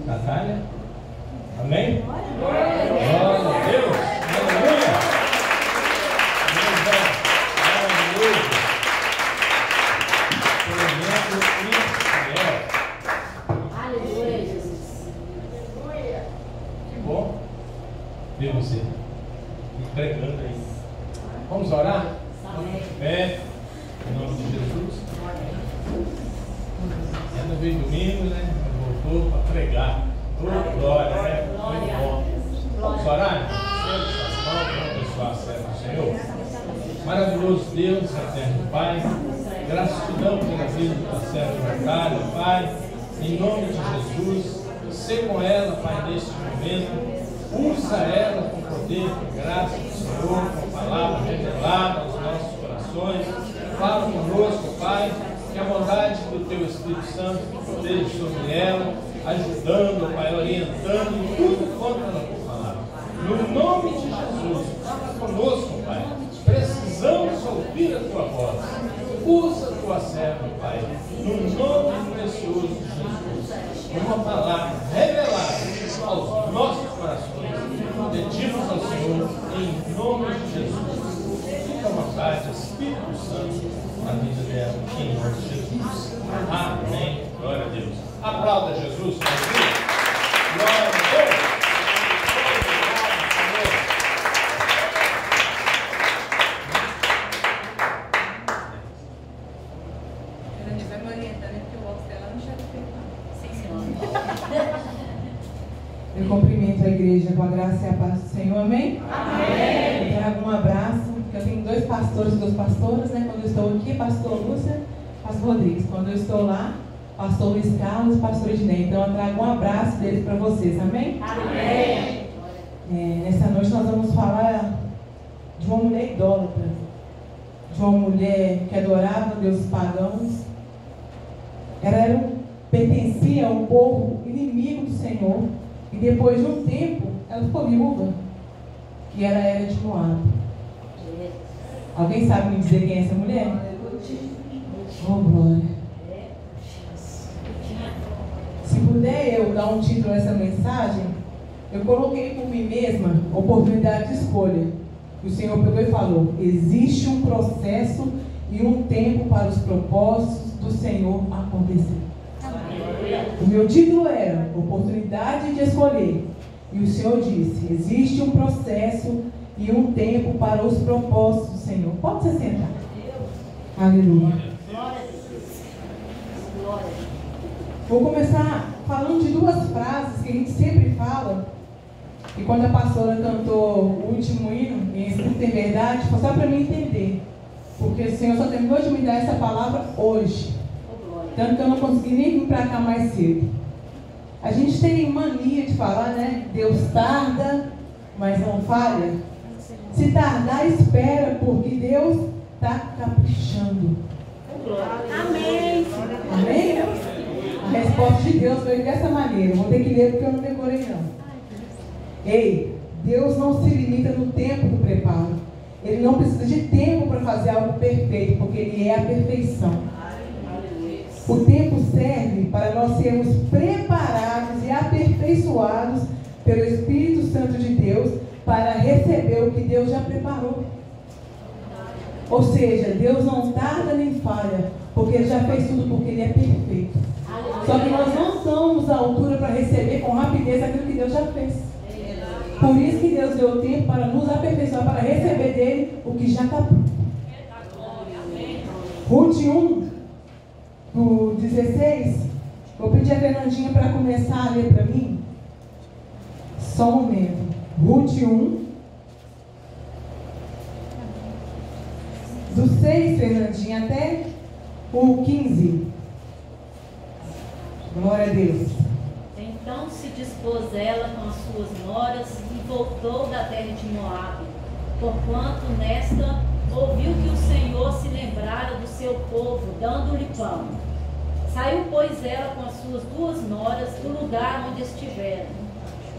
Natália. Amém? Glória a Deus. Aleluia. Aleluia, Jesus. Que bom ver você me pregando aí. Vamos orar? Fé, em nome de Jesus. Ainda veio domingo, né? Voltou para pregar. Glória, né? Muito bom. Vamos orar? Vamos abençoar a serva do Senhor. Maravilhoso Deus, eterno Pai, gratidão pela vida da serva Natália, Pai, em nome de Jesus, ser com ela, Pai, neste momento, usa ela com poder, com graça do Senhor, com palavra revelada aos nossos corações, fala conosco, Pai, que a bondade do Teu Espírito Santo esteja sobre ela, ajudando, Pai, orientando em tudo quanto ela for falar. No nome de Jesus, fala conosco, Pai. Precisamos ouvir a Tua voz. Usa a Tua serva, Pai, no nome precioso de Jesus. Uma palavra revelada aos nossos corações. Pedimos ao Senhor em nome de Jesus. Fica à vontade, Espírito Santo, na vida dela, em nome de Jesus. Amém. Glória a Deus. Aplauda Jesus. Glória a Deus. Eu cumprimento a igreja com a graça e a paz do Senhor, amém? Amém. Eu trago um abraço, porque eu tenho 2 pastores e 2 pastoras, né? Quando eu estou aqui, pastor Lúcia, pastor Rodrigues. Quando eu estou lá, pastor Luiz Carlos e pastor Ednei. Então eu trago um abraço deles para vocês, amém? Amém. Nessa noite nós vamos falar de uma mulher idólatra, de uma mulher que adorava deuses pagãos. Ela pertencia a um povo inimigo do Senhor. E depois de um tempo, ela ficou viúva. E ela era de Moab. Alguém sabe me dizer quem é essa mulher? Oh, glória. Se puder eu dar um título a essa mensagem, eu coloquei por mim mesma oportunidade de escolha. E o Senhor pegou e falou: existe um processo e um tempo para os propósitos do Senhor acontecer. O meu título era oportunidade de escolher. E o Senhor disse: existe um processo e um tempo para os propósitos do Senhor. Pode se sentar. Aleluia. Vou começar falando de 2 frases que a gente sempre fala. E quando a pastora cantou o último hino, em Espírito em Verdade, foi só para mim entender. Porque o Senhor só terminou de me dar essa palavra hoje. Tanto que eu não consegui nem vir para cá mais cedo. A gente tem mania de falar, né? Deus tarda, mas não falha. Se tardar, espera, porque Deus está caprichando. Amém. Amém? A resposta de Deus veio dessa maneira. Vou ter que ler porque eu não decorei não. Ei, Deus não se limita no tempo do preparo. Ele não precisa de tempo para fazer algo perfeito, porque Ele é a perfeição. O tempo serve para nós sermos preparados e aperfeiçoados pelo Espírito Santo de Deus para receber o que Deus já preparou. Ou seja, Deus não tarda nem falha, porque Ele já fez tudo, porque Ele é perfeito. Só que nós não estamos à altura para receber com rapidez aquilo que Deus já fez. Por isso que Deus deu o tempo para nos aperfeiçoar, para receber dele o que já está pronto. Ruth 1, do 16, vou pedir a Fernandinha para começar a ler para mim. Só um momento. Ruth 1, do 6, Fernandinha, até o 15. Glória a Deus. Então se dispôs ela com as suas noras e voltou da terra de Moabe, porquanto nesta ouviu que o Senhor se lembrara do seu povo, dando-lhe pão. Saiu, pois, ela com as suas 2 noras do lugar onde estiveram.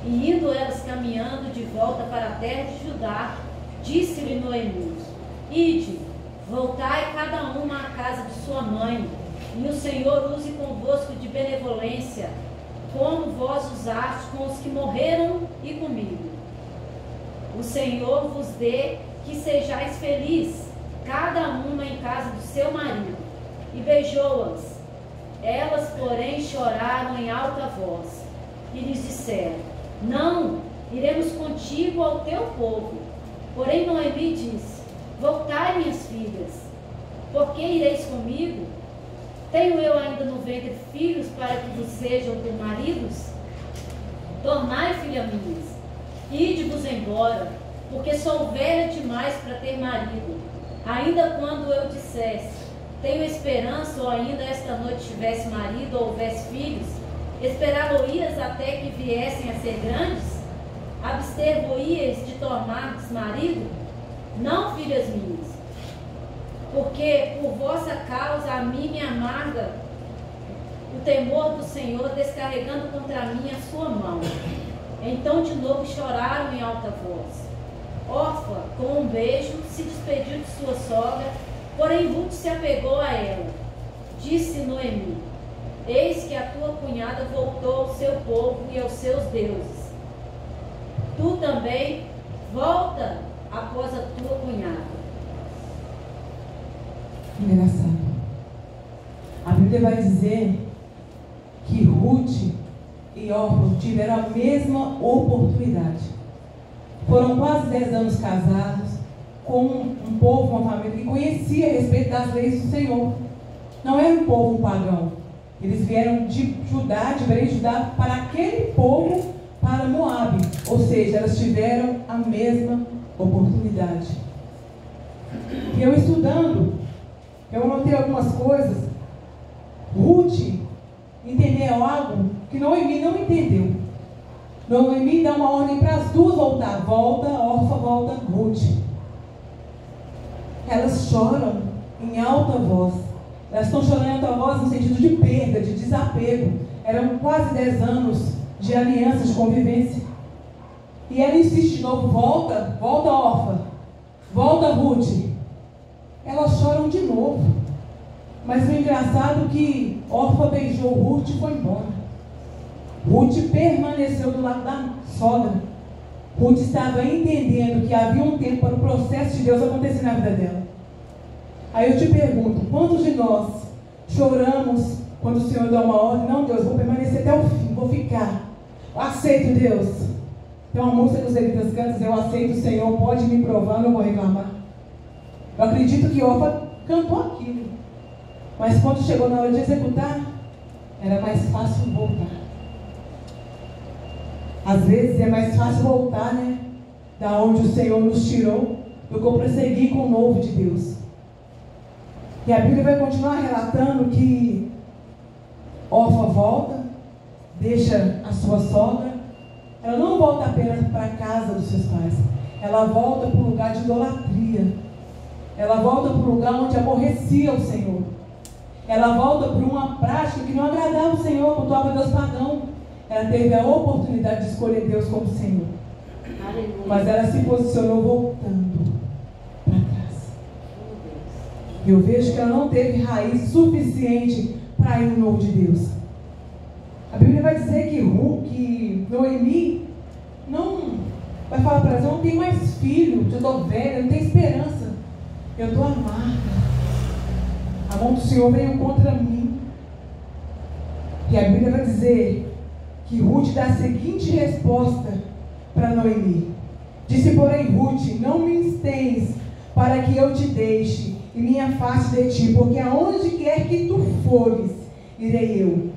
E indo elas caminhando de volta para a terra de Judá, disse-lhe Noemi: ide, voltai cada uma à casa de sua mãe, e o Senhor use convosco de benevolência, como vós usaste com os que morreram e comigo. O Senhor vos dê que sejais felizes, cada uma em casa do seu marido. E beijou-as. Elas, porém, choraram em alta voz e lhes disseram: não, iremos contigo ao teu povo. Porém Noemi disse: voltai, minhas filhas, por que ireis comigo? Tenho eu ainda no ventre filhos para que vos sejam por maridos? Tornai, filha minhas, ide-vos embora, porque sou velha demais para ter marido. Ainda quando eu dissesse: tenho esperança, ou ainda esta noite tivesse marido ou houvesse filhos, esperar-vos-ias até que viessem a ser grandes? Abster-vos-ias de tornar-vos marido? Não, filhas minhas, porque por vossa causa a mim me amarga o temor do Senhor, descarregando contra mim a sua mão. Então de novo choraram em alta voz. Orfa, com um beijo, se despediu de sua sogra, porém Ruth se apegou a ela. Disse Noemi: eis que a tua cunhada voltou ao seu povo e aos seus deuses. Tu também volta após a tua cunhada. Engraçado. A Bíblia vai dizer que Ruth e Orfa tiveram a mesma oportunidade. Foram quase 10 anos casados, com um povo, uma família que conhecia a respeito das leis do Senhor. Não era um povo pagão. Eles vieram de Judá, de Belém de Judá, para aquele povo, para Moabe. Ou seja, elas tiveram a mesma oportunidade. E eu estudando, eu anotei algumas coisas. Ruth entendeu algo que Noemi não entendeu. Noemi dá uma ordem para as duas voltar. Volta, Orfa, volta, Ruth. Elas choram em alta voz. Elas estão chorando em alta voz no sentido de perda, de desapego. Eram quase 10 anos de aliança, de convivência. E ela insiste de novo: volta, volta, Orfa, volta, Ruth. Elas choram de novo. Mas o engraçado é que Orfa beijou Ruth e foi embora. Ruth permaneceu do lado da sogra. Ruth estava entendendo que havia um tempo para o processo de Deus acontecer na vida dela. Aí eu te pergunto: quantos de nós choramos quando o Senhor dá uma ordem? Não, Deus, vou permanecer até o fim, vou ficar. Eu aceito, Deus. Tem uma música que os levitas cantam: eu aceito o Senhor, pode me provar, não vou reclamar. Eu acredito que Orfa cantou aquilo. Mas quando chegou na hora de executar, era mais fácil voltar. Às vezes é mais fácil voltar, né? Da onde o Senhor nos tirou, do que prosseguir com o novo de Deus. E a Bíblia vai continuar relatando que Orfa volta, deixa a sua sogra. Ela não volta apenas para a casa dos seus pais. Ela volta para o lugar de idolatria. Ela volta para o lugar onde aborrecia o Senhor. Ela volta para uma prática que não agradava o Senhor, cultuava Deus pagão. Ela teve a oportunidade de escolher Deus como Senhor. Aleluia. Mas ela se posicionou voltando para trás. E eu vejo que ela não teve raiz suficiente para ir no novo de Deus. A Bíblia vai dizer que Noemi não vai falar para ela: eu não tenho mais filho, eu estou velha, eu não tenho esperança, eu estou amarga. A mão do Senhor veio contra mim. E a Bíblia vai dizer que Ruth dá a seguinte resposta para Noemi. Disse, porém, Ruth: não me instens para que eu te deixe e me afaste de ti, porque aonde quer que tu fores, irei eu.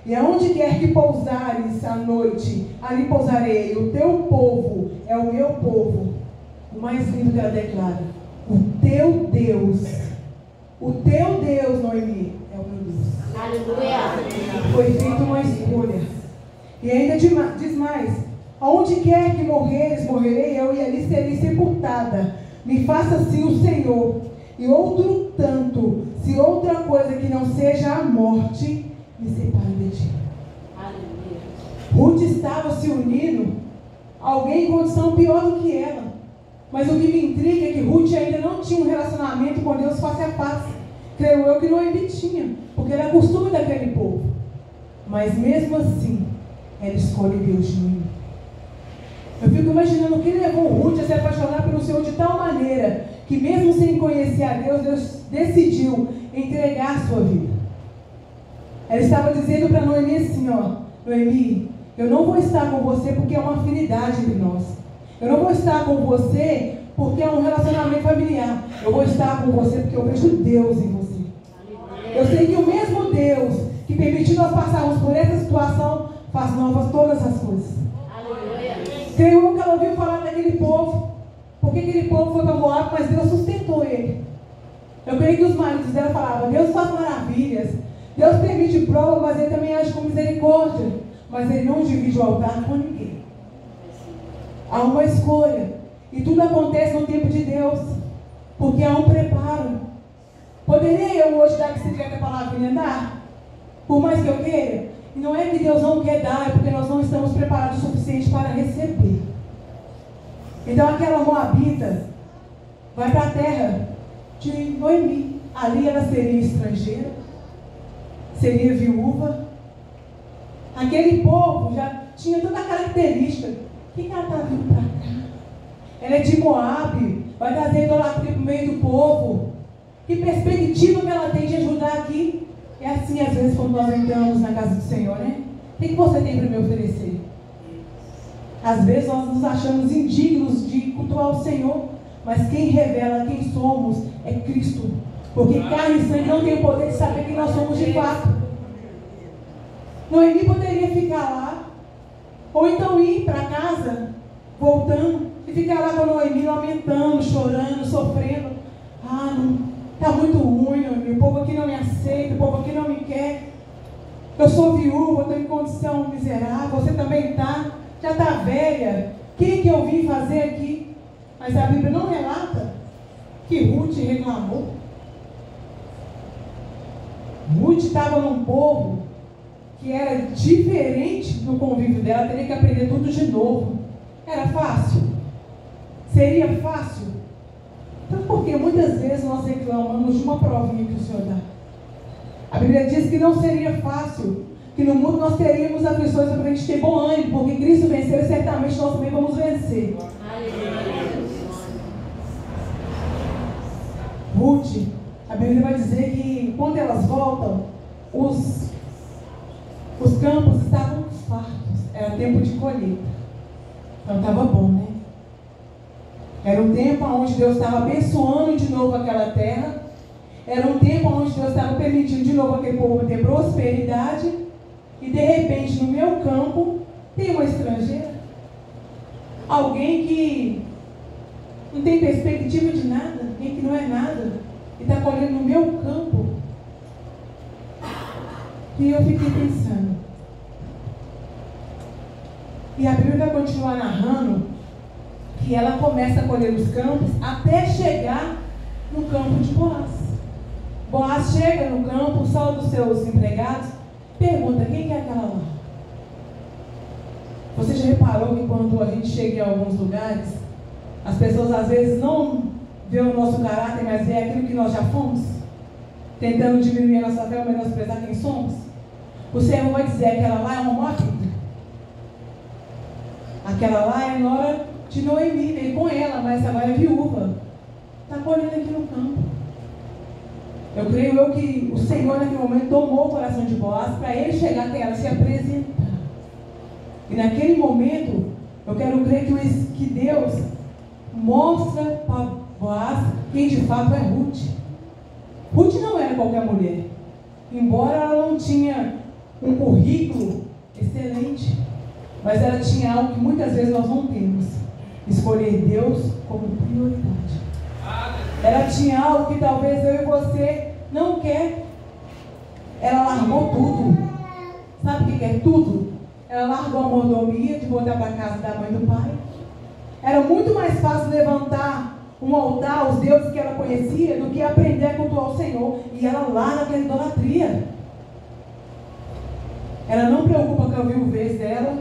E aonde quer que pousares à noite, ali pousarei. O teu povo é o meu povo. O mais lindo que ela declara: o teu Deus, Noemi, é o meu Deus. Aleluia. Foi feita uma escolha. E ainda diz mais: aonde quer que morreres, morrerei eu, e ali serei sepultada. Me faça assim o Senhor. E outro tanto, se outra coisa que não seja a morte me separe de ti. Aleluia. Ruth estava se unindo a alguém em condição pior do que ela. Mas o que me intriga é que Ruth ainda não tinha um relacionamento com Deus face a face. Creio eu que Noemi tinha, porque era costume daquele povo. Mas mesmo assim, Ela escolhe Deus de Noemi. Eu fico imaginando o que levou Ruth a se apaixonar pelo Senhor de tal maneira que mesmo sem conhecer a Deus, Deus decidiu entregar a sua vida. Ela estava dizendo para Noemi assim, ó: Noemi, eu não vou estar com você porque é uma afinidade entre nós. Eu não vou estar com você porque é um relacionamento familiar. Eu vou estar com você porque eu vejo Deus em você. Eu sei que o mesmo Deus que permitiu nós passarmos por essa situação faz novas todas as coisas. Creio eu que ela ouviu falar daquele povo, porque aquele povo foi para Moab, mas Deus sustentou ele. Eu creio que os maridos dela falavam: Deus faz maravilhas, Deus permite prova, mas Ele também age com misericórdia. Mas Ele não divide o altar com ninguém. Há uma escolha, e tudo acontece no tempo de Deus, porque há um preparo. Poderia eu hoje dar bicicleta para lá e andar? Por mais que eu queira? E não é que Deus não quer dar, é porque nós não estamos preparados o suficiente para receber. Então aquela moabita vai para a terra de Noemi. Ali ela seria estrangeira, seria viúva. Aquele povo já tinha toda a característica. O que ela está vindo para cá? Ela é de Moabe, vai trazer idolatria para o meio do povo. Que perspectiva que ela tem de ajudar aqui? É assim às vezes quando nós entramos na casa do Senhor, né? O que você tem para me oferecer? Às vezes nós nos achamos indignos de cultuar o Senhor, mas quem revela quem somos é Cristo. Porque carne e sangue não tem o poder de saber quem nós somos de fato. Noemi poderia ficar lá, ou então ir para casa, voltando, e ficar lá com a Noemi lamentando, chorando, sofrendo. Ah, não, está muito ruim, Noemi, o povo aqui não me aceita, o povo aqui não me quer. Eu sou viúva, estou em condição miserável, você também está, já está velha. O que eu vim fazer aqui? Mas a Bíblia não relata que Ruth reclamou. Ruth estava num povo que era diferente do convívio dela, teria que aprender tudo de novo. Era fácil? Seria fácil? Então, porque muitas vezes nós reclamamos de uma provinha que o Senhor dá. A Bíblia diz que não seria fácil, que no mundo nós teríamos aflições para a gente ter bom ânimo, porque Cristo venceu e certamente nós também vamos vencer. Ruth, a Bíblia vai dizer que quando elas voltam, os campos estavam fartos, era tempo de colheita. Então estava bom, né? Era um tempo onde Deus estava abençoando de novo aquela terra. Era um tempo onde Deus estava permitindo de novo aquele povo ter prosperidade. E de repente no meu campo tem uma estrangeira. Alguém que não tem perspectiva de nada, alguém que não é nada, e está colhendo no meu campo. E eu fiquei pensando. E a Bíblia vai continuar narrando que ela começa a colher os campos até chegar no campo de Boaz. Boaz chega no campo, salva os seus empregados, pergunta: quem é aquela lá? Você já reparou que quando a gente chega em alguns lugares, as pessoas às vezes não vê o nosso caráter, mas vê aquilo que nós já fomos? Tentando diminuir a nossa fé ou menosprezar quem somos? O Senhor vai dizer: aquela lá é uma moabita. Aquela lá é nora de Noemi, veio com ela, mas agora é viúva. Está colhendo aqui no campo. Eu creio que o Senhor naquele momento tomou o coração de Boaz para ele chegar até ela, se apresentar. E naquele momento, eu quero crer que Deus mostra para Boaz quem de fato é Ruth. Ruth não era qualquer mulher. Embora ela não tinha um currículo excelente, mas ela tinha algo que muitas vezes nós não temos: escolher Deus como prioridade. Ela tinha algo que talvez eu e você não quer. Ela largou tudo. Sabe o que é tudo? Ela largou a mordomia de voltar para a casa da mãe e do pai. Era muito mais fácil levantar um altar aos deuses que ela conhecia do que aprender a cultuar o Senhor. E ela larga aquela idolatria. Ela não preocupa com a viuvez dela.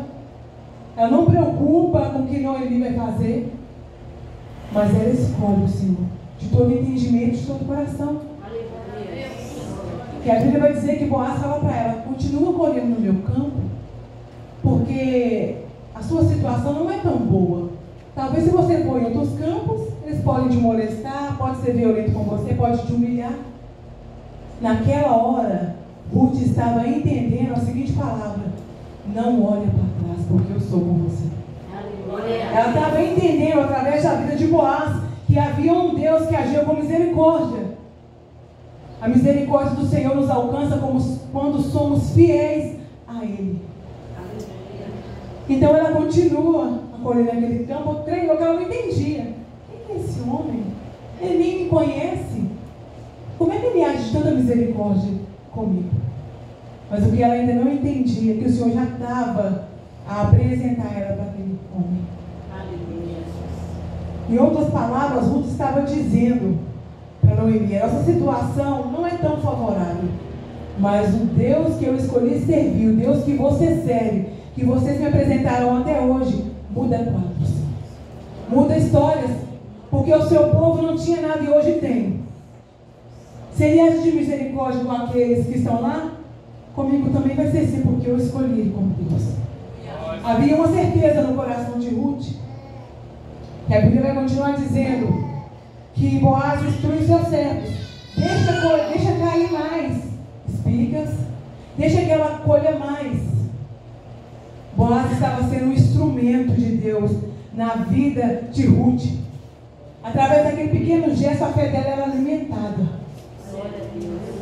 Ela não preocupa com o que Noemi vai fazer. Mas ela escolhe o Senhor de todo entendimento, de todo coração. Que a Bíblia vai dizer que Boaz fala para ela: continua colhendo no meu campo, porque porque a sua situação não é tão boa. Talvez se você for em outros campos, eles podem te molestar, pode ser violento com você, pode te humilhar. Naquela hora, Ruth estava entendendo a seguinte palavra: não olha para trás, porque eu sou com você. Ela estava entendendo através da vida de Boaz que havia um Deus que agia com misericórdia. A misericórdia do Senhor nos alcança quando somos fiéis a Ele. Então ela continua acolhendo aquele campo, treinou que ela não entendia. Quem é esse homem? Ele nem me conhece. Como é que ele age de tanta misericórdia comigo? Mas o que ela ainda não entendia é que o Senhor já estava a apresentar ela para aquele homem. Em outras palavras, Ruth estava dizendo para Noemi: a nossa situação não é tão favorável, mas o Deus que eu escolhi servir, o Deus que você serve, que vocês me apresentaram até hoje, muda quadros, muda histórias, porque o seu povo não tinha nada e hoje tem. Se ele age de misericórdia com aqueles que estão lá, comigo também vai ser assim, porque eu escolhi ele como Deus. Havia uma certeza no coração de Ruth, que a Bíblia vai continuar dizendo que Boaz instrui seus servos: deixa cair mais espigas, deixa que ela colha mais. Boaz estava sendo um instrumento de Deus na vida de Ruth. Através daquele pequeno gesto, a fé dela era alimentada.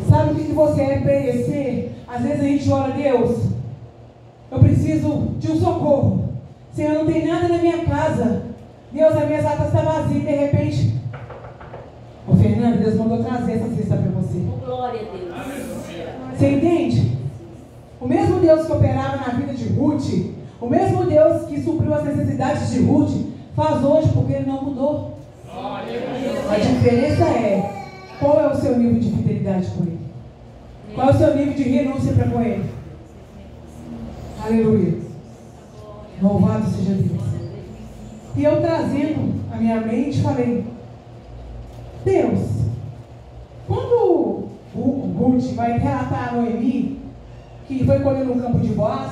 Sabe o que você é perecer? Às vezes a gente ora: Deus, eu preciso de um socorro. Senhor, não tem nada na minha casa. Deus, a minha casa está vazia. E de repente, ô Fernando, Deus mandou trazer essa cesta para você. Glória a Deus. Você entende? O mesmo Deus que operava na vida de Ruth, o mesmo Deus que supriu as necessidades de Ruth, faz hoje, porque Ele não mudou. A diferença é: qual é o seu nível de fidelidade com Ele? Qual é o seu nível de renúncia para com Ele? Aleluia. Louvado seja Deus. E eu trazendo a minha mente, falei: Deus, quando o Ruth vai relatar a Noemi que foi colher no campo de Boaz,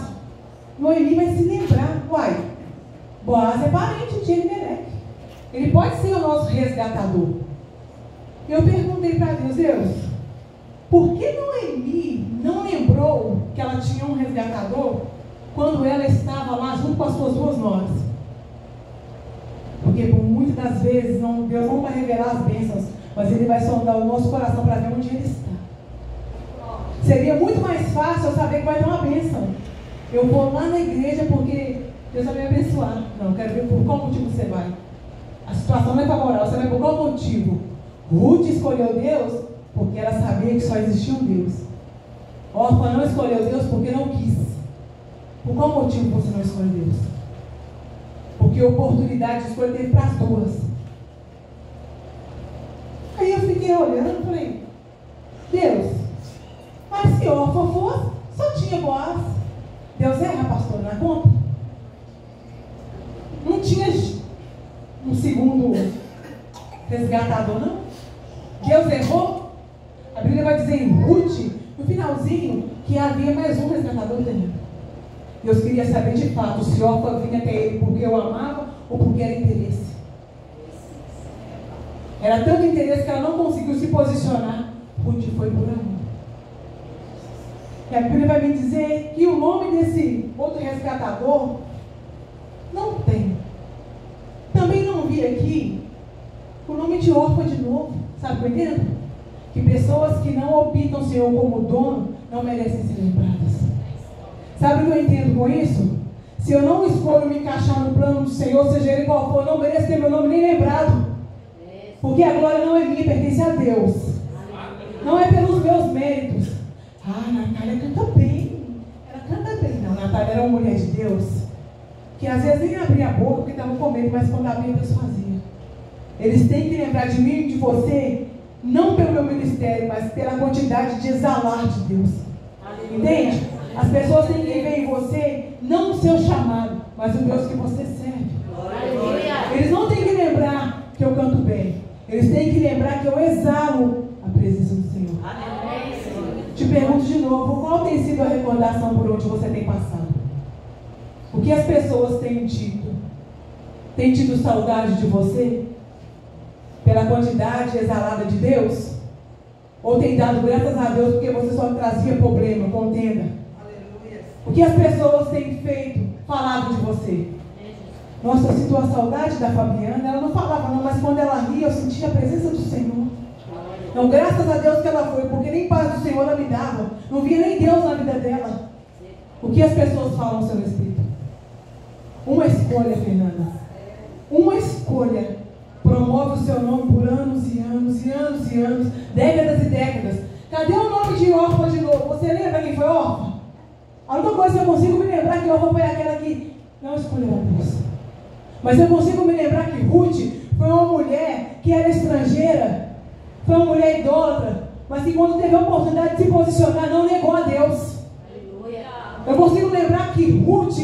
Noemi vai se lembrar: uai, Boaz é parente de Elimelec, ele pode ser o nosso resgatador. Eu perguntei para Deus: Deus, por que Noemi não lembrou que ela tinha um resgatador quando ela estava lá junto com as suas duas noras? Porque por muitas das vezes Deus não vai revelar as bênçãos, mas Ele vai sondar o nosso coração para ver onde Ele está. Seria muito mais fácil eu saber que vai ter uma bênção. Eu vou lá na igreja porque Deus vai me abençoar. Não, eu quero ver por qual motivo você vai. A situação não é favorável, você vai por qual motivo? Ruth escolheu Deus porque ela sabia que só existia um Deus. Orfa não escolheu Deus porque não quis. Por qual motivo você não escolheu Deus? Porque a oportunidade de escolha teve para as duas. Aí eu fiquei olhando e falei: Deus, mas se Orfa fosse, só tinha Boaz. Deus erra, pastor, na conta? Não tinha um segundo resgatador, não? Deus errou? A Bíblia vai dizer em Ruth, no finalzinho, que havia mais um resgatador dele. Deus queria saber de fato se Orfa vinha até ele porque o amava ou porque era interesse. Era tanto interesse que ela não conseguiu se posicionar. Ruth foi por amor. E a Bíblia vai me dizer que o nome desse outro resgatador não tem. Também não vi aqui o nome de Orfa de novo. Sabe o que eu entendo? Que pessoas que não optam o Senhor como dono não merecem ser lembradas. Sabe o que eu entendo com isso? Se eu não escolho me encaixar no plano do Senhor, seja ele qual for, eu não mereço ter meu nome nem lembrado. Porque a glória não é minha, pertence a Deus. Não é pelos meus méritos. Ah, Natália canta bem. Ela canta bem. Não, Natália era uma mulher de Deus que às vezes nem abria a boca porque estava com medo, mas quando abria, Deus fazia. Eles têm que lembrar de mim e de você, não pelo meu ministério, mas pela quantidade de exalar de Deus. Entende? As pessoas têm que ver em você, não o seu chamado, mas o Deus que você serve. Eles não têm que lembrar que eu canto bem. Eles têm que lembrar que eu exalo a presença do Senhor. Te pergunto de novo, qual tem sido a recordação por onde você tem passado? O que as pessoas têm dito? Tem tido saudade de você? Pela quantidade exalada de Deus? Ou tem dado graças a Deus porque você só trazia problema, contenda? O que as pessoas têm feito, falado de você? Nossa, eu sinto a saudade da Fabiana. Ela não falava não, mas quando ela ria, eu sentia a presença do Senhor. Então, graças a Deus que ela foi, porque nem paz do Senhor ela me dava. Não via nem Deus na vida dela. O que as pessoas falam ao seu respeito? Uma escolha, Fernanda. Uma escolha promove o seu nome por anos e anos e anos e anos, décadas e décadas. Cadê o nome de órfã de novo? Você lembra quem foi órfã? A única coisa que eu consigo me lembrar que órfã foi aquela que não escolheu a Deus. Mas eu consigo me lembrar que Ruth foi uma mulher que era estrangeira, foi uma mulher idólatra, mas que quando teve a oportunidade de se posicionar, não negou a Deus. Eu consigo lembrar que Ruth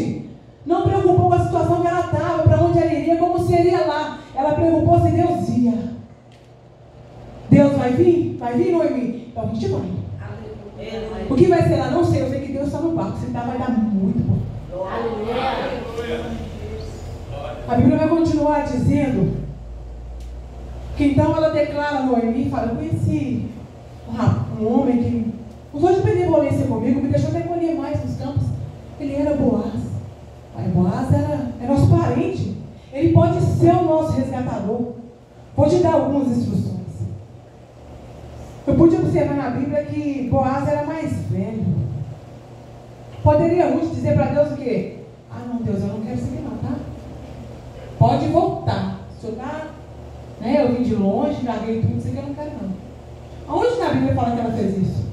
não preocupou com a situação que ela estava, para onde ela iria, como seria lá. Ela preocupou se Deus ia. Deus vai vir? Vai vir, Noemi? Então a gente vai. O que vai ser lá? Não sei. Eu sei que Deus está no barco. Se está, vai dar muito bom. A Bíblia vai continuar dizendo que então ela declara a Noemi e fala: eu conheci um homem que usou de benevolência comigo, me deixou até colher mais nos campos. Ele era Boaz. Aí Boaz era nosso parente. Ele pode ser o nosso resgatador. Vou te dar algumas instruções. Eu pude observar na Bíblia que Boaz era mais velho. Poderia Ruth dizer para Deus o quê? Ah, não, Deus, eu não quero seguir não, tá? Pode voltar. Se eu tá, né, eu vim de longe, larguei tudo, isso aqui eu não quero não. Aonde na Bíblia fala que ela fez isso?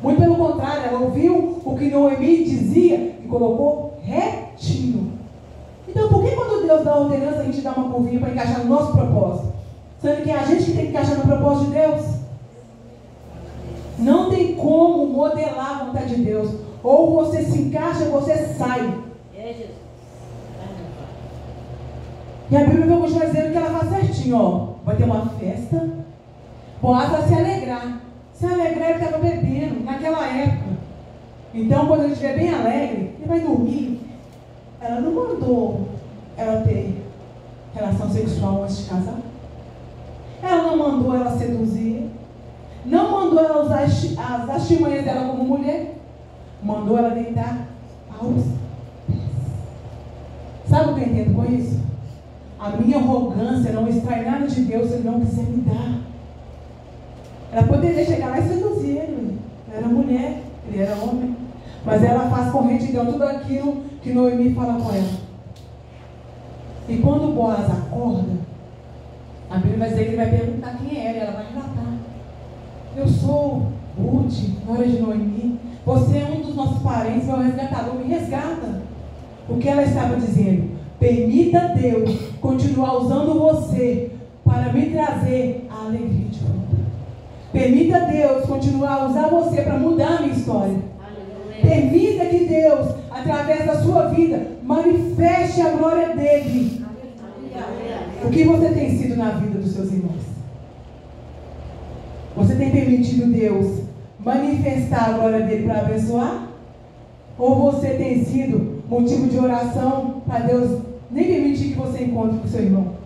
Muito pelo contrário, ela ouviu o que Noemi dizia e colocou retinho. Então, por que quando Deus dá a ordenança, a gente dá uma curvinha para encaixar no nosso propósito? Sendo que é a gente que tem que encaixar no propósito de Deus? Não tem como modelar a vontade de Deus. Ou você se encaixa ou você sai. E a Bíblia vai continuar dizendo que ela faz certinho, ó. Vai ter uma festa. Boaz vai se alegrar. Se alegrar, ele estava bebendo naquela época. Então, quando ele estiver bem alegre, ele vai dormir. Ela não mandou ela ter relação sexual antes de casar. Ela não mandou ela seduzir. Não mandou ela usar as artimanhas dela como mulher. Mandou ela deitar aos pés. Sabe o que eu entendo com isso? A minha arrogância não extrai nada de Deus se Ele não quiser me dar. Ela poderia chegar lá e seduzir ele. Ela era mulher, ele era homem. Mas ela faz com retidão tudo aquilo que Noemi fala com ela. E quando Boaz acorda, a Bíblia vai dizer que ele vai perguntar quem é ela. E ela vai relatar: eu sou Ruth, nora de Noemi. Você é um dos nossos parentes, meu resgatador, me resgata. O que ela estava dizendo? Permita Deus continuar usando você para me trazer a alegria de volta. Permita Deus continuar a usar você para mudar a minha história. Permita que Deus, através da sua vida, manifeste a glória dele. O que você tem sido na vida dos seus irmãos? Você tem permitido Deus manifestar a glória dele para abençoar? Ou você tem sido motivo de oração para Deus nem permitir que você encontre com o seu irmão?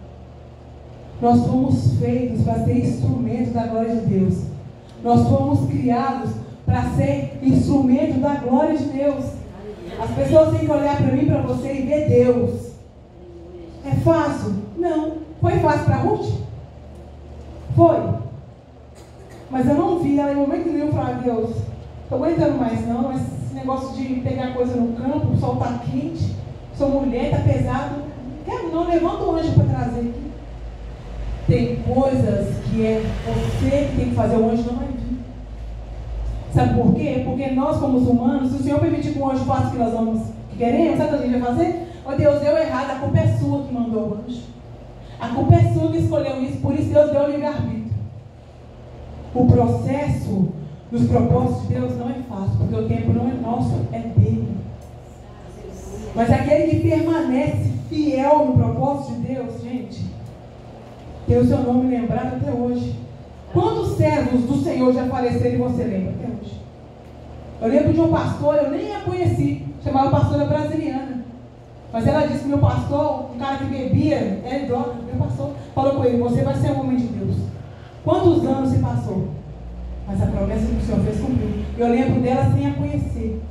Nós fomos feitos para ser instrumentos da glória de Deus. Nós fomos criados para ser instrumento da glória de Deus. As pessoas têm que olhar para mim, para você e ver Deus. É fácil? Não. Foi fácil para Ruth? Foi. Mas eu não vi ela em momento nenhum falar: Deus, estou aguentando mais não, esse negócio de pegar coisa no campo, o sol está quente, sou mulher, está pesado. Quero não, levanta o anjo para trazer aqui. Tem coisas que é você que tem que fazer, o anjo não vai vir. Sabe por quê? Porque nós, como humanos, se o Senhor permitir que o anjo faça o que nós vamos, que queremos, sabe o que a gente vai fazer? Oh Deus, deu errado, a culpa é sua que mandou o anjo. A culpa é sua que escolheu isso, por isso Deus deu o livre-arbítrio. O processo dos propósitos de Deus não é fácil, porque o tempo não é nosso, é dele. Mas aquele que permanece fiel no propósito de Deus, gente, tem o seu nome lembrado até hoje. Quantos servos do Senhor já faleceram e você lembra até hoje? Eu lembro de um pastor, eu nem a conheci, chamava pastora brasiliana. Mas ela disse que meu pastor, um cara que bebia, era droga, meu pastor falou com ele, você vai ser um homem de Deus. Quantos anos se passou? Mas a promessa que o Senhor fez cumpriu. Eu lembro dela sem a conhecer.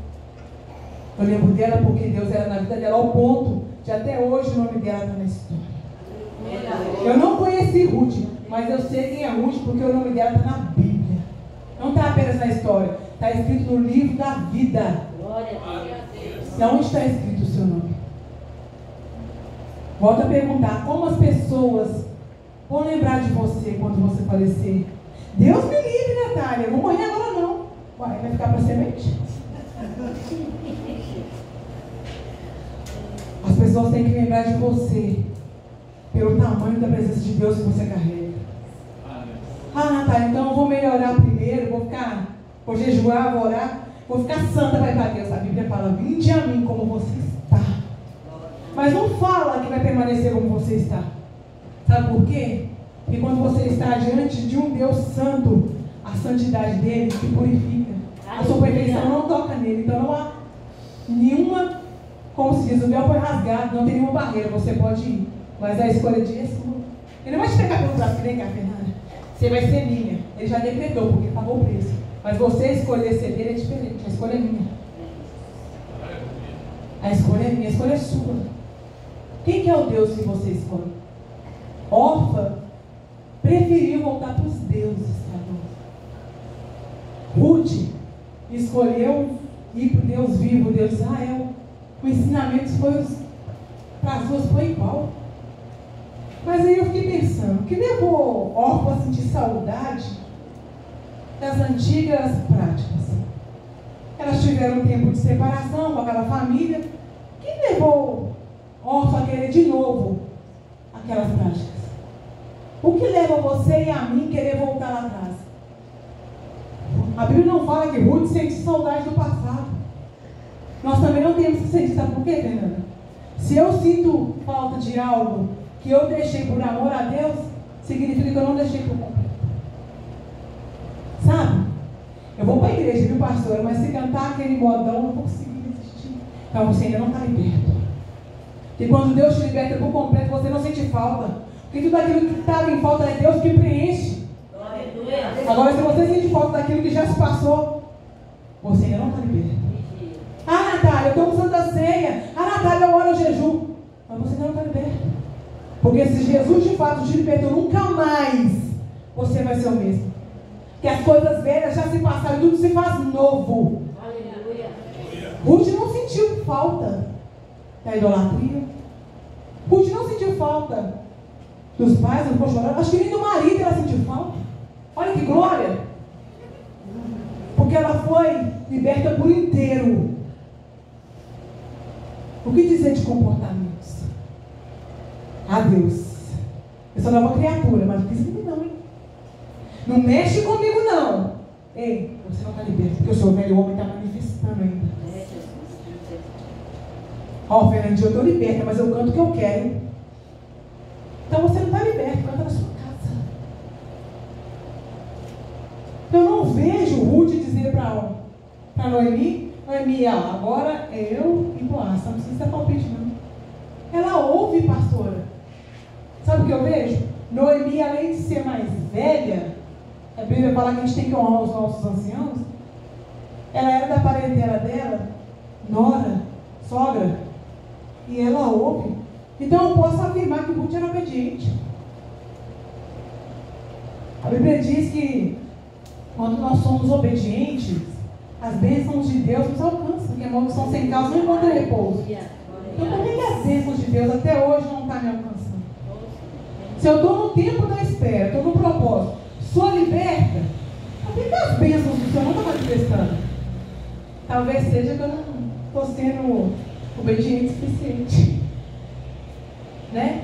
Eu lembro dela porque Deus era na vida dela ao ponto de até hoje o nome dela está na história. Eu não conheci Ruth, mas eu sei quem é Ruth porque o nome dela está na Bíblia. Não está apenas na história, está escrito no livro da vida. Glória a Deus. E onde está escrito o seu nome? Volto a perguntar, como as pessoas vão lembrar de você quando você falecer? Deus me livre, Natália, eu não vou morrer agora não. Vai ficar para semente? As pessoas têm que lembrar de você pelo tamanho da presença de Deus que você carrega. Ah, Natália, então eu vou melhorar primeiro, vou jejuar, vou orar, vou ficar santa para ir para Deus. A Bíblia fala, vinde a mim como você está. Mas não fala que vai permanecer como você está. Sabe por quê? Porque quando você está diante de um Deus santo, a santidade dele te purifica. A sua perfeição não toca nele. Então não há nenhuma, como se diz, o véu foi rasgado, não tem nenhuma barreira, você pode ir. Mas a escolha de Jesus, ele não vai te pegar pelo braço, vem cá, Fernanda. Você vai ser minha. Ele já decretou, porque pagou o preço. Mas você escolher ser dele é diferente. A escolha é minha. A escolha é minha, a escolha é sua. Quem que é o Deus que você escolhe? Orfa preferiu voltar para os deuses. Ruth escolheu ir para o Deus vivo, o Deus de Israel. O ensinamento para as duas foi igual. Mas aí eu fiquei pensando, o que levou Orfa a sentir saudade das antigas práticas? Elas tiveram um tempo de separação com aquela família. O que levou Orfa a querer de novo aquelas práticas? O que leva você e a mim a querer voltar lá atrás? A Bíblia não fala que Ruth sente saudade do passado. Nós também não temos que sentir. Sabe por quê, Fernanda? Se eu sinto falta de algo que eu deixei por amor a Deus, significa que eu não deixei por completo. Sabe? Eu vou para a igreja, viu, pastora? Mas se cantar aquele modão, eu não vou conseguir resistir. Então você ainda não está liberto. E quando Deus te liberta por completo, você não sente falta. Porque tudo aquilo que estava em falta é Deus que preenche. Agora, se você sente falta daquilo que já se passou, você ainda não está liberto. Ah, Natália, eu estou com Santa Ceia. Ah, Natália, eu oro o jejum. Mas você ainda não está liberto. Porque se Jesus de fato te libertou, nunca mais você vai ser o mesmo. Que as coisas velhas já se passaram e tudo se faz novo. Aleluia. Ruth não sentiu falta da idolatria. Ruth não sentiu falta dos pais, não ficou chorando. Acho que nem do marido ela sentiu falta. Olha que glória. Porque ela foi liberta por inteiro. O que dizer de comportamentos? Adeus. Eu sou nova criatura, mas não precisa de mim não, hein? Não mexe comigo não. Ei, você não está liberto, porque o seu velho homem está manifestando ainda. Ó, Fernandinho, eu estou liberta, mas eu canto o que eu quero, hein? Então você não está liberto, canta na sua casa. Eu não vejo Ruth dizer para Noemi, agora é eu e Boaz, não precisa ser palpite não. Ela ouve, pastora. Sabe o que eu vejo? Noemi, além de ser mais velha, a Bíblia fala que a gente tem que honrar os nossos anciãos. Ela era da parentela dela, nora, sogra, e ela ouve. Então eu posso afirmar que Ruth era obediente. A Bíblia diz que quando nós somos obedientes, as bênçãos de Deus nos alcançam, porque a maldição sem causa não encontra repouso. Então por que as bênçãos de Deus até hoje não estão me alcançando? Se eu estou no tempo da espera, estou no propósito, sou liberta, por que as bênçãos do Senhor não estão manifestando? Talvez seja que eu não estou sendo obediente o suficiente. Né?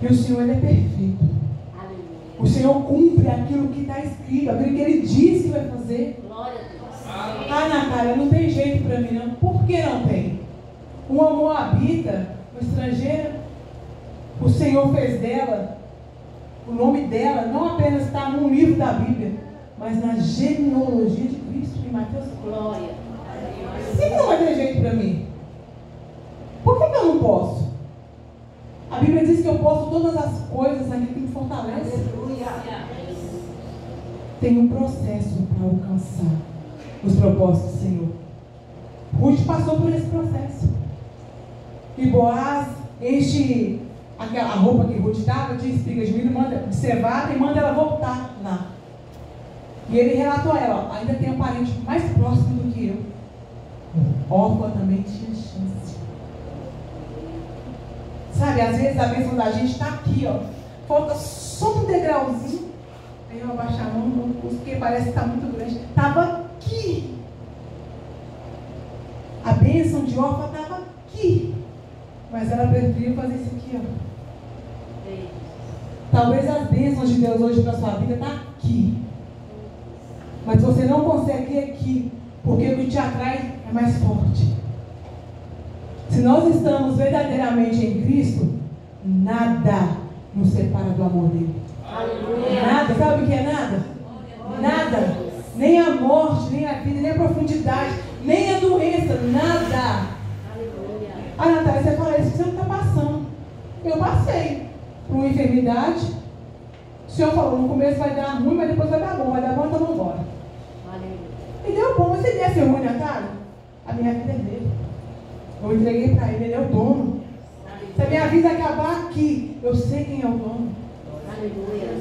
E o Senhor, Ele é perfeito. O Senhor cumpre aquilo que está escrito, aquilo que Ele disse que vai fazer. Glória a Deus. Ah, Natália, não tem jeito para mim não. Por que não tem? Uma moabita, uma estrangeira, o Senhor fez dela, o nome dela não apenas está num livro da Bíblia, mas na genealogia de Cristo, em Mateus. Glória. Por que não vai ter jeito para mim? posso? A Bíblia diz que eu posso todas as coisas naquele que me fortalece. Tem um processo para alcançar os propósitos do Senhor. Ruth passou por esse processo. E Boaz enche a roupa que Ruth estava de espigas de milho, de cevada, e manda ela voltar lá. E ele relatou a ela: ainda tem um parente mais próximo do que eu. Orfa também tinha chance. Sabe, às vezes a bênção da gente está aqui, ó. Falta só um degrauzinho. Aí eu abaixo a mão, porque parece que está muito grande. Estava aqui. A bênção de Orfa estava aqui. Mas ela preferiu fazer isso aqui, ó. Talvez as bênçãos de Deus hoje para a sua vida estão aqui. Mas você não consegue ir aqui, porque o que te atrai é mais forte. Se nós estamos verdadeiramente em Cristo, nada nos separa do amor dele. Aleluia. Nada, sabe o que é nada? Nada. Nem a morte, nem a vida, nem a profundidade, nem a doença, nada. Aleluia. Ah, Natália, você fala isso que você não está passando. Eu passei por uma enfermidade. O Senhor falou, no começo vai dar ruim, mas depois vai dar bom. Vai dar bom, então vamos embora. E deu bom. Você ia ser ruim, Natália? A minha vida é dele. Eu entreguei para ele, ele é o dono. Se a minha vida acabar aqui, eu sei quem é o dono. Aleluia.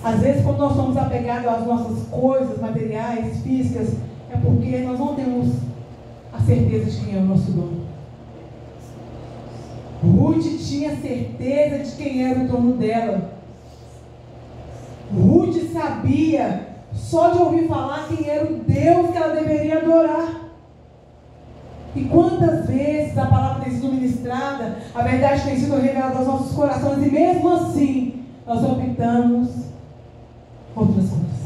Às vezes, quando nós somos apegados às nossas coisas materiais, físicas, é porque nós não temos a certeza de quem é o nosso dono. Ruth tinha certeza de quem era o dono dela. Ruth sabia, só de ouvir falar, quem era o Deus que ela deveria adorar. E quantas vezes a palavra tem sido ministrada, a verdade tem sido revelada aos nossos corações, e mesmo assim, nós optamos outras coisas.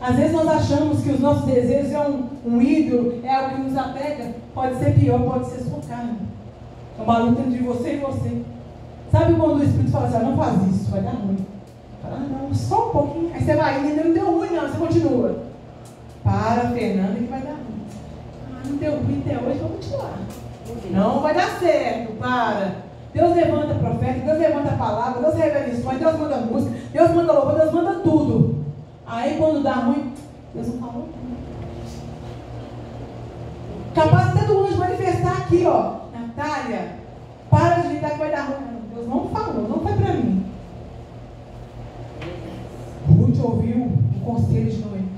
Às vezes nós achamos que os nossos desejos é um ídolo, é algo que nos apega. Pode ser pior, pode ser sua carne. É uma luta entre você e você. Sabe quando o Espírito fala assim, não faz isso, vai dar ruim. Fala, não, só um pouquinho. Aí você vai, ainda não deu ruim não, você continua. Para, Fernanda, que vai dar ruim. Não deu ruim até hoje, vamos continuar. Não vai dar certo, para. Deus levanta profeta, Deus levanta a palavra, Deus revela lições, Deus manda música, Deus manda louvor, Deus manda tudo. Aí quando dá ruim, Deus não falou. Capaz até do anjo manifestar aqui, ó. Natália, para de gritar que vai dar ruim. Deus não falou, não foi para mim. Ruth ouviu o conselho de Noemi.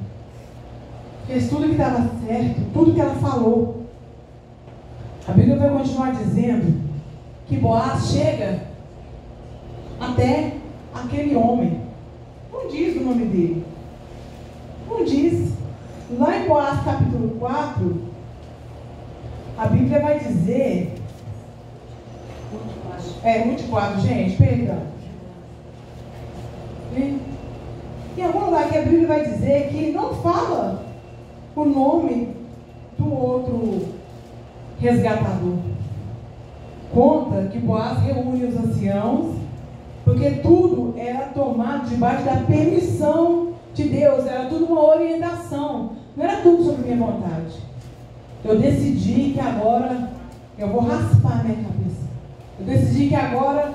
Fez tudo que estava certo, tudo que ela falou. A Bíblia vai continuar dizendo que Boaz chega até aquele homem. Não diz o nome dele. Não diz. Lá em Boaz capítulo 4, a Bíblia vai dizer... Ruth 4, gente, perdão. Em algum lugar que a Bíblia vai dizer que não fala o nome do outro resgatador. Conta que Boaz reúne os anciãos, porque tudo era tomado debaixo da permissão de Deus, era tudo uma orientação, não era tudo sobre minha vontade. Eu decidi que agora eu vou raspar minha cabeça. Eu decidi que agora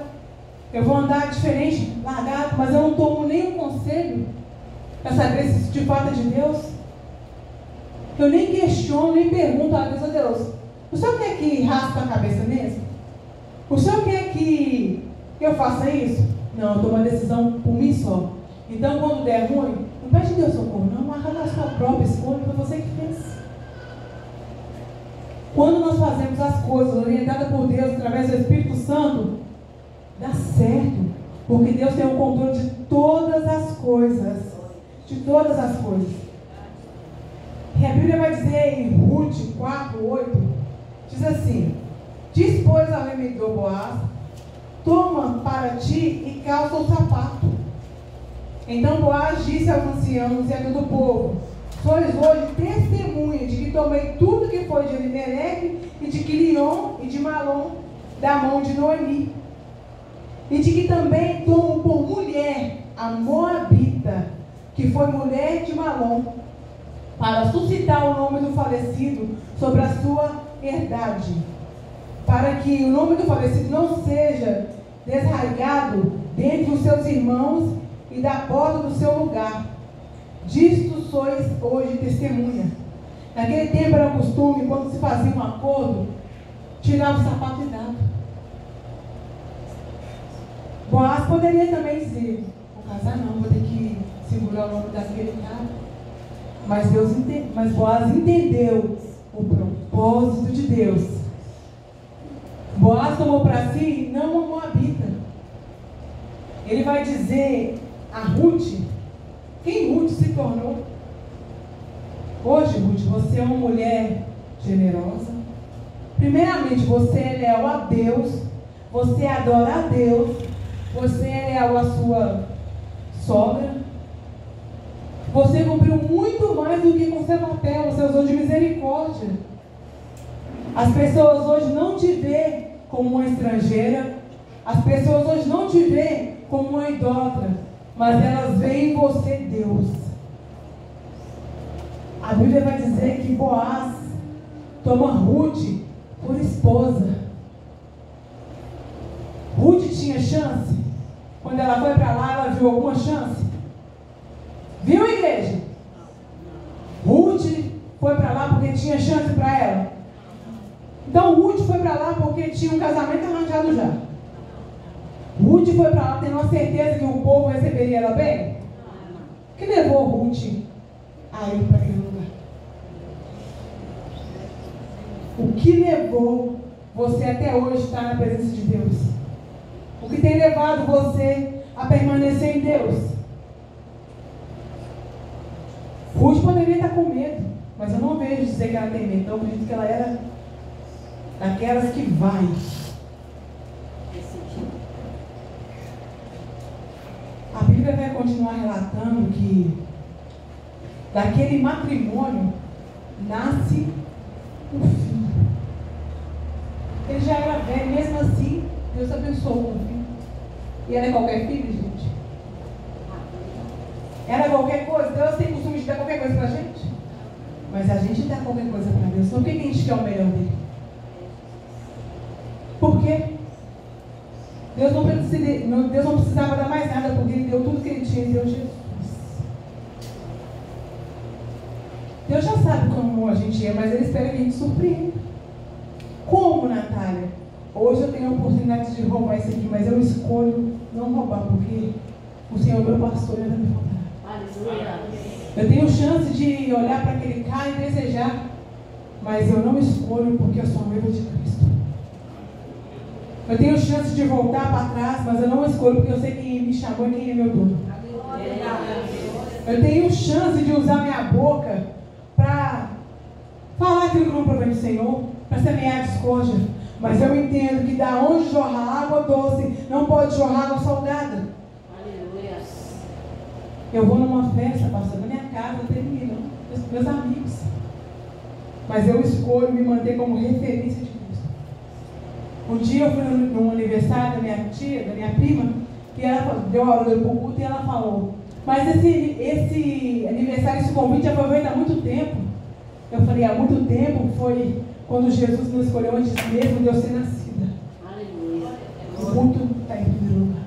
eu vou andar diferente, largado, mas eu não tomo nenhum conselho para saber se isso de fato é de Deus. Eu nem questiono, nem pergunto a Deus, Deus, o Senhor quer que raspe a cabeça mesmo? O Senhor quer que eu faça isso? Não, eu tomo uma decisão por mim só. Então, quando der ruim, não pede Deus socorro, não, arranca a sua própria escolha, foi você que fez. Quando nós fazemos as coisas orientadas por Deus, através do Espírito Santo, dá certo, porque Deus tem o controle de todas as coisas. De todas as coisas. E a Bíblia vai dizer em Ruth 4:8, diz assim: diz, pois, ao remedor Boaz, toma para ti e calça o sapato. Então Boaz disse aos anciãos e a todo o povo: sois hoje testemunha de que tomei tudo que foi de Elimeleque e de Quilion e de Malom da mão de Noemi, e de que também tomo por mulher a Moabita, que foi mulher de Malom, para suscitar o nome do falecido sobre a sua herdade, para que o nome do falecido não seja desarraigado dentre os seus irmãos e da porta do seu lugar. Disto sois hoje testemunha. Naquele tempo era costume, quando se fazia um acordo, tirava o sapato e dava. Boaz poderia também dizer: vou casar não, vou ter que segurar o nome daquele cara. Mas Boaz entendeu o propósito de Deus. Boaz tomou para si não uma moabita. Ele vai dizer a Ruth quem Ruth se tornou. Hoje, Ruth, você é uma mulher generosa. Primeiramente, você é leal a Deus. Você adora a Deus. Você é leal à sua sogra. Você cumpriu muito mais do que com seu papel. Você usou de misericórdia. As pessoas hoje não te veem como uma estrangeira. As pessoas hoje não te veem como uma idólatra. Mas elas veem em você Deus. A Bíblia vai dizer que Boaz toma Ruth por esposa. Ruth tinha chance? Quando ela foi para lá, ela viu alguma chance? Viu, igreja? Ruth foi para lá porque tinha chance para ela. Então Ruth foi para lá porque tinha um casamento arranjado já. Ruth foi para lá tendo uma certeza que o povo receberia ela bem? O que levou Ruth a ir para aquele lugar? O que levou você até hoje estar na presença de Deus? O que tem levado você a permanecer em Deus? Ruth poderia estar com medo, mas eu não vejo dizer que ela tem medo. Então eu acredito que ela era daquelas que vai. A Bíblia vai continuar relatando que daquele matrimônio nasce o filho. Ele já era velho, mesmo assim, Deus abençoou com o filho. E era qualquer filho, gente? Era qualquer coisa? Deus tem costume de dar qualquer coisa pra gente? Mas a gente dá qualquer coisa para Deus. Então, o que a gente quer o melhor dele? Por quê? Deus não precisava dar mais nada, porque Ele deu tudo que Ele tinha e deu Jesus. Deus já sabe como a gente é, mas Ele espera que a gente surpreenda. Como, Natália? Hoje eu tenho a oportunidade de roubar isso aqui, mas eu escolho não roubar, porque o Senhor é meu pastor e ainda me faltará. Eu tenho chance de olhar para aquele cara e desejar, mas eu não escolho porque eu sou noiva de Cristo. Eu tenho chance de voltar para trás, mas eu não escolho porque eu sei quem me chamou e quem é meu dono. Eu tenho chance de usar minha boca para falar aquilo que não provém do Senhor, para semear discórdia. Mas eu entendo que da onde jorra água doce, não pode jorrar água salgada. Eu vou numa festa, pastor, na minha casa, eu tenho meus amigos. Mas eu escolho me manter como referência de Cristo. Um dia eu fui num aniversário da minha tia, da minha prima, e ela deu a hora do culto e ela falou: mas esse aniversário, esse convite já foi feito há muito tempo. Eu falei: há muito tempo foi quando Jesus nos escolheu antes mesmo de eu ser nascida. Aleluia. O culto está em primeiro lugar.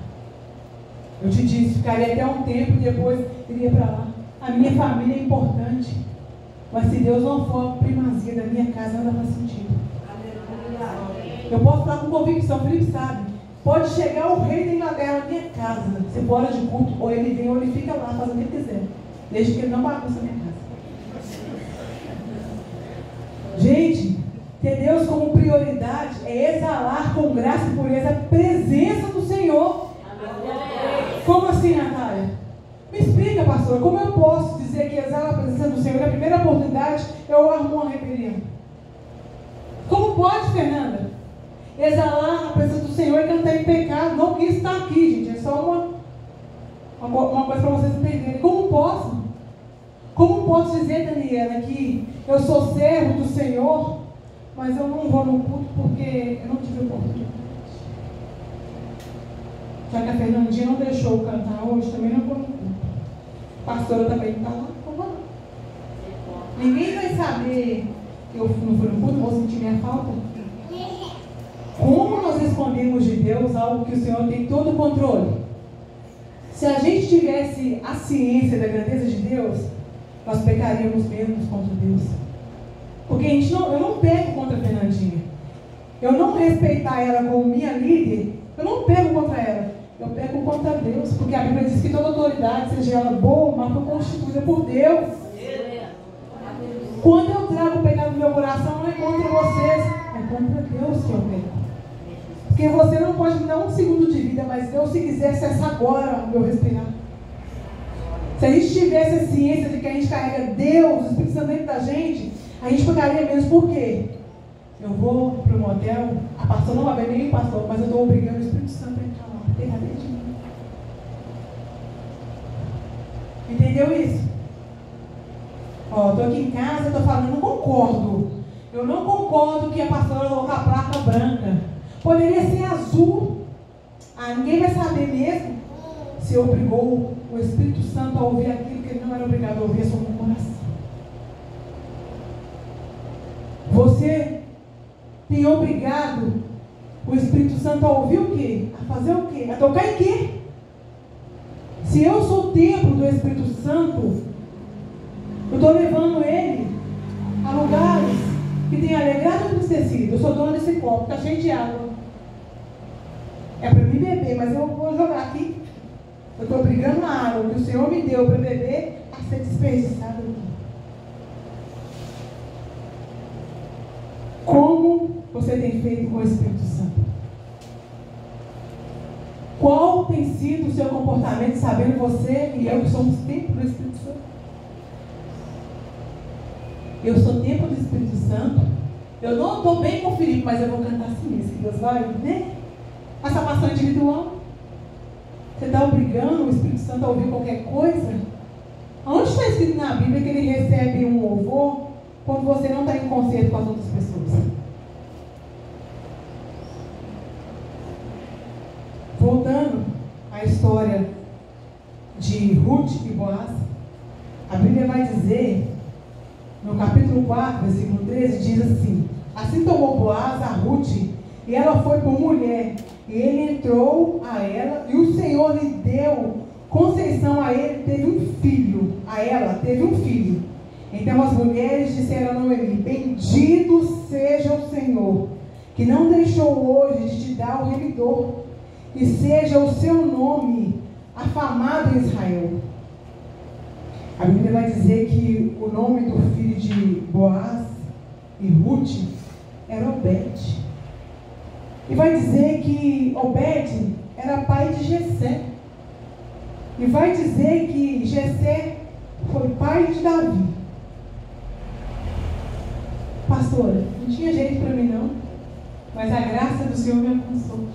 Eu te disse, ficaria até um tempo e depois iria para lá. A minha família é importante. Mas se Deus não for a primazia da minha casa, nada faz sentido. Eu posso falar com convicção, Felipe sabe. Pode chegar o rei da Inglaterra na minha casa, se for hora de culto, ou ele vem ou ele fica lá fazendo o que ele quiser. Desde que ele não bagunça a minha casa. Gente, ter Deus como prioridade é exalar com graça e pureza a presença do Senhor. Como assim, Natália? Me explica, pastora, como eu posso dizer que exala a presença do Senhor? Na primeira oportunidade, eu arrumo uma rebelião. Como pode, Fernanda? Exalar a presença do Senhor e cantar em pecado. Não que isso está aqui, gente. É só uma coisa para vocês entenderem. Como posso? Como posso dizer, Daniela, que eu sou servo do Senhor, mas eu não vou no culto porque eu não tive oportunidade? Já que a Fernandinha não deixou eu cantar hoje, também não vou no culto. A pastora também está lá, então vou lá. Ninguém vai saber que eu não fui no culto, vou sentir minha falta. Como nós respondemos de Deus algo que o Senhor tem todo o controle? Se a gente tivesse a ciência da grandeza de Deus, nós pecaríamos menos contra Deus. Porque eu não peco contra a Fernandinha. Eu não respeitar ela como minha líder, eu não pego contra ela. Eu pego contra Deus. Porque a Bíblia diz que toda autoridade, seja ela boa ou má, foi constituída por Deus. Quando eu trago o pecado no meu coração, não é contra vocês, é contra Deus que eu pego. Porque você não pode me dar um segundo de vida, mas Deus, se quiser, cessa agora o meu respirar. Se a gente tivesse a ciência de que a gente carrega Deus, o Espírito Santo dentro da gente, a gente pegaria menos. Por quê? Eu vou para o motel, a pastora não vai ver nem o pastor, mas eu estou obrigando o Espírito Santo a entrar lá, pegar dentro de mim. Entendeu isso? Ó, estou aqui em casa, estou falando, não concordo. Eu não concordo que a pastora colocou a placa branca. Poderia ser azul. Ninguém vai saber mesmo se obrigou o Espírito Santo a ouvir aquilo que ele não era obrigado a ouvir, é só no coração. Você tem obrigado o Espírito Santo a ouvir o quê? A fazer o quê? A tocar em quê? Se eu sou o templo do Espírito Santo, eu estou levando ele a lugares que tem alegrado e entristecido. Eu sou dona desse copo, está cheio de água. É para mim beber, mas eu vou jogar aqui. Eu estou brigando na água que o Senhor me deu para beber a ser desperdiçada aqui. Como você tem feito com o Espírito Santo? Qual tem sido o seu comportamento, sabendo você e eu que somos templo do Espírito Santo? Eu sou templo do Espírito Santo. Eu não estou bem com o Felipe, mas eu vou cantar assim mesmo. Que Deus vai, né? A salvação individual. Você está obrigando o Espírito Santo a ouvir qualquer coisa? Onde está escrito na Bíblia que ele recebe um louvor quando você não está em concerto com as outras pessoas? Voltando à história de Ruth e Boaz, a Bíblia vai dizer, no capítulo 4, versículo 13, diz assim: assim tomou Boaz a Ruth, e ela foi por mulher, e ele entrou a ela, e o Senhor lhe deu conceição a ele, teve um filho, a ela teve um filho. Então as mulheres disseram a Noemi: bendito seja o Senhor, que não deixou hoje de te dar o remidor, e seja o seu nome afamado em Israel. A Bíblia vai dizer que o nome do filho de Boaz e Ruth era Obed. E vai dizer que Obed era pai de Jessé. E vai dizer que Jessé foi pai de Davi. Pastora, não tinha jeito para mim não, mas a graça do Senhor me alcançou.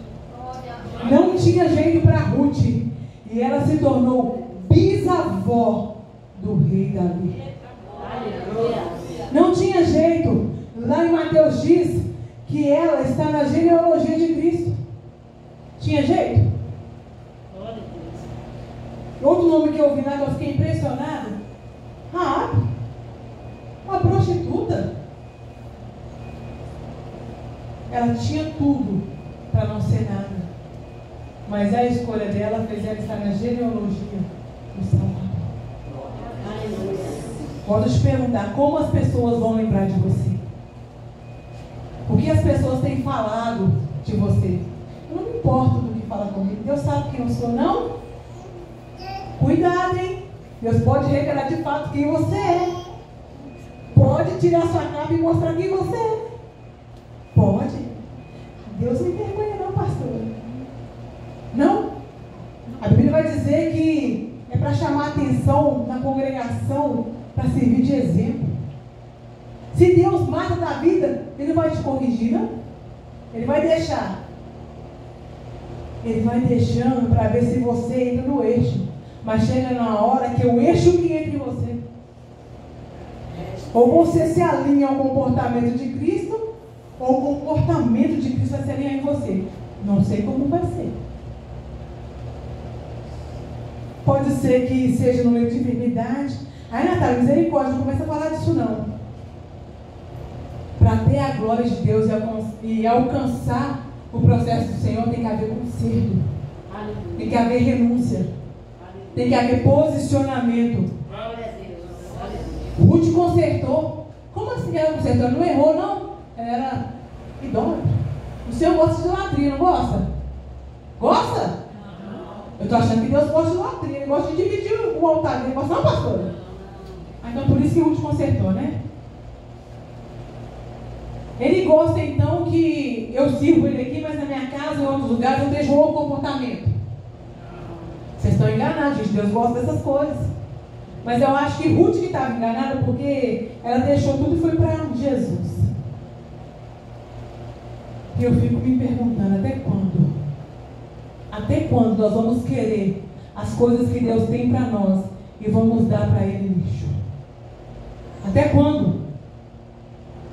Não tinha jeito para Ruth, e ela se tornou bisavó do rei Davi. Não tinha jeito. Lá em Mateus diz que ela está na genealogia de Cristo. Tinha jeito? Outro nome que eu ouvi lá que eu fiquei impressionado: Raabe, uma prostituta. Ela tinha tudo para não ser nada, mas a escolha dela fez ela estar na genealogia do Salvador. Pode te perguntar: como as pessoas vão lembrar de você? O que as pessoas têm falado de você? Eu não me importo do que fala comigo. Deus sabe quem eu sou, não? Cuidado, hein? Deus pode revelar de fato quem você é. Pode tirar sua capa e mostrar quem você é. Pode. Deus não envergonha não, pastor. Não? A Bíblia vai dizer que é para chamar a atenção na congregação, para servir de exemplo. Se Deus mata da vida, Ele não vai te corrigir, não? Ele vai deixar. Ele vai deixando para ver se você entra no eixo. Mas chega na hora que é o eixo que entra em você. Ou você se alinha ao comportamento de Cristo, ou o comportamento de Cristo vai se alinhar em você. Não sei como vai ser. Pode ser que seja no meio de enfermidade. Aí, Natália, misericórdia, não começa a falar disso não. Para ter a glória de Deus e alcançar O processo do Senhor tem que haver conserto. Tem que haver renúncia. Tem que haver posicionamento. Ruth consertou. Como assim ela consertou? Ela não errou, não. Ela era idólatra. O Senhor gosta de idolatria, não gosta? Gosta? Eu estou achando que Deus gosta de idolatria. Ele gosta de dividir o altar dele. Gosta não, pastora? Então por isso que Ruth consertou, né? Ele gosta então que eu sirvo ele aqui, mas na minha casa, em outros lugares, eu vejo outro comportamento. Vocês estão enganados, gente. Deus gosta dessas coisas. Mas eu acho que Ruth que estava enganada porque ela deixou tudo e foi para Jesus. E eu fico me perguntando, até quando? Até quando nós vamos querer as coisas que Deus tem para nós e vamos dar para Ele lixo? Até quando?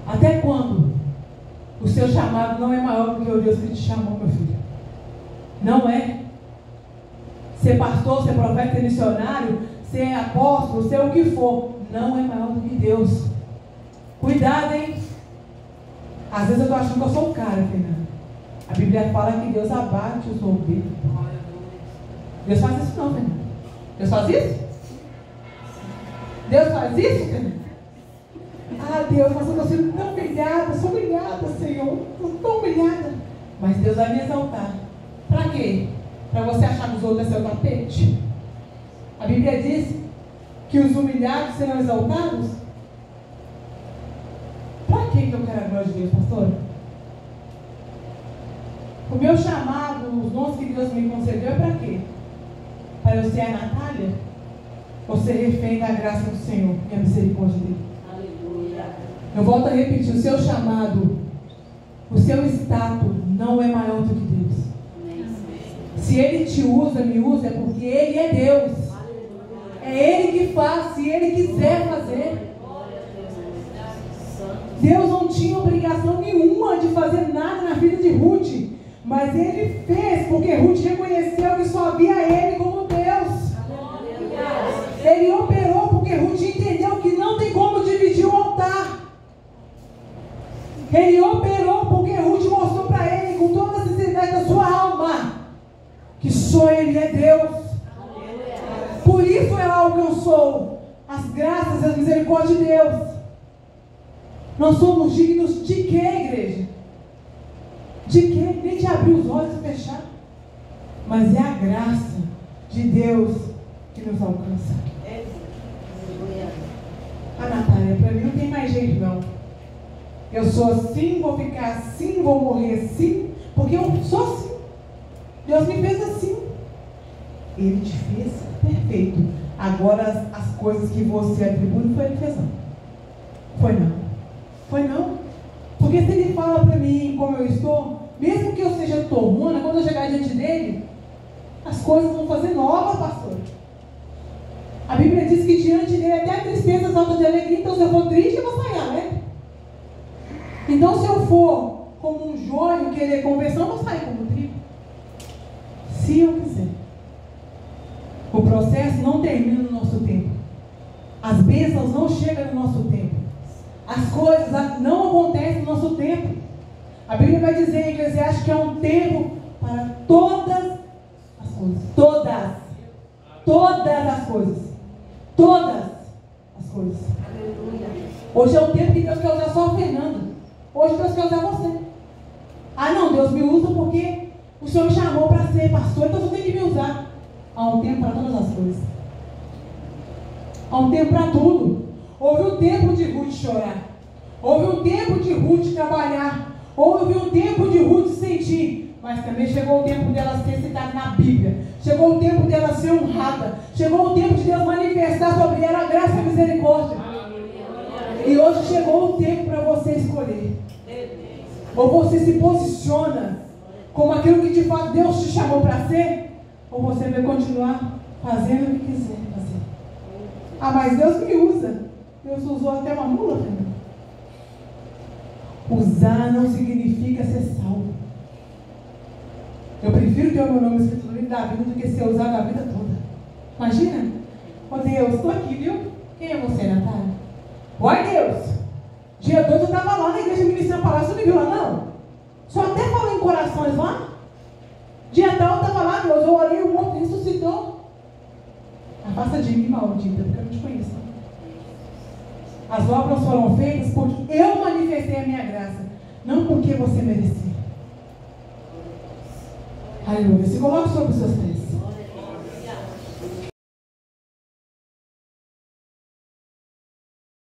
Até quando? O seu chamado não é maior do que o Deus que te chamou, meu filho. Não é. Ser pastor, ser profeta, ser missionário, ser apóstolo, ser o que for, não é maior do que Deus. Cuidado, hein? Às vezes eu estou achando que eu sou o cara, Fernanda. A Bíblia fala que Deus abate os soberbos. Deus faz isso não, Fernanda. Deus faz isso? Deus faz isso, Fernanda? Ah, Deus, mas eu estou sendo tão humilhada, sou humilhada, Senhor. Estou tão humilhada. Mas Deus vai me exaltar. Para quê? Para você achar que os outros é seu tapete? A Bíblia diz que os humilhados serão exaltados? Para que eu quero a glória de Deus, pastor? O meu chamado, os dons que Deus me concedeu é para quê? Para eu ser a Natália? Ou ser refém da graça do Senhor e a misericórdia dele? Aleluia. Eu volto a repetir, o seu chamado, o seu status não é maior do que Deus. Se Ele te usa, me usa, é porque Ele é Deus. É Ele que faz, se Ele quiser fazer. Deus não tinha obrigação nenhuma de fazer nada na vida de Ruth, mas Ele fez, porque Ruth reconheceu que só havia Ele como Deus. Ele operou porque Ruth entendeu que não tem como dividir o altar. Ele operou porque Ruth mostrou para ele, com toda a sinceridade da sua alma, que só Ele é Deus. Por isso ela alcançou as graças e as misericórdias de Deus. Nós somos dignos de quê, igreja? De quê? Nem de abrir os olhos e fechar. Mas é a graça de Deus que nos alcança. A Natália, para mim não tem mais jeito não. Eu sou assim, vou ficar assim, vou morrer assim, porque eu sou assim. Deus me fez assim. Ele te fez perfeito. Agora as coisas que você atribui não foi Ele que fez não. Foi não. Foi não. Porque se Ele fala para mim como eu estou, mesmo que eu seja torrona, quando eu chegar diante dele, as coisas vão fazer novas, pastor. A Bíblia diz que diante dele até a tristeza salta de alegria. Então se eu for triste, eu vou sair, né? Então se eu for como um joio querer conversão, eu vou sair como trigo. Se eu quiser. O processo não termina no nosso tempo. As bênçãos não chegam no nosso tempo. As coisas não acontecem no nosso tempo. A Bíblia vai dizer em Eclesiastes que é um tempo para todas as coisas. Todas. Todas as coisas. Todas as coisas. Hoje é o tempo que Deus quer usar só a Fernanda. Hoje Deus quer usar você. Ah não, Deus me usa porque o Senhor me chamou para ser pastor, então você tem que me usar. Há um tempo para todas as coisas. Há um tempo para tudo. Houve um tempo de Ruth chorar. Houve um tempo de Ruth trabalhar. Houve um tempo de Ruth sentir. Mas também chegou o tempo dela ser citada na Bíblia. Chegou o tempo dela ser honrada. Chegou o tempo de Deus manifestar sobre ela a graça e a misericórdia. E hoje chegou o tempo para você escolher. Ou você se posiciona como aquilo que de fato Deus te chamou para ser, ou você vai continuar fazendo o que quiser fazer. Ah, mas Deus me usa. Deus usou até uma mula, Fernanda. Usar não significa ser salvo. Eu prefiro ter o meu nome escrito no livro da vida do que ser usado a vida toda. Imagina? Oh Deus, estou aqui, viu? Quem é você, Natália? Oi, Deus. Dia 2 eu estava lá na igreja ministrando a palavra, você não me viu lá, não? Só até falou em corações lá. Dia tal eu estava lá, Deus, eu orei, o morto ressuscitou. Afasta de mim, maldita, porque eu não te conheço. As obras foram feitas porque eu manifestei a minha graça, não porque você merecia. Aleluia. Se coloque sobre os seus pés.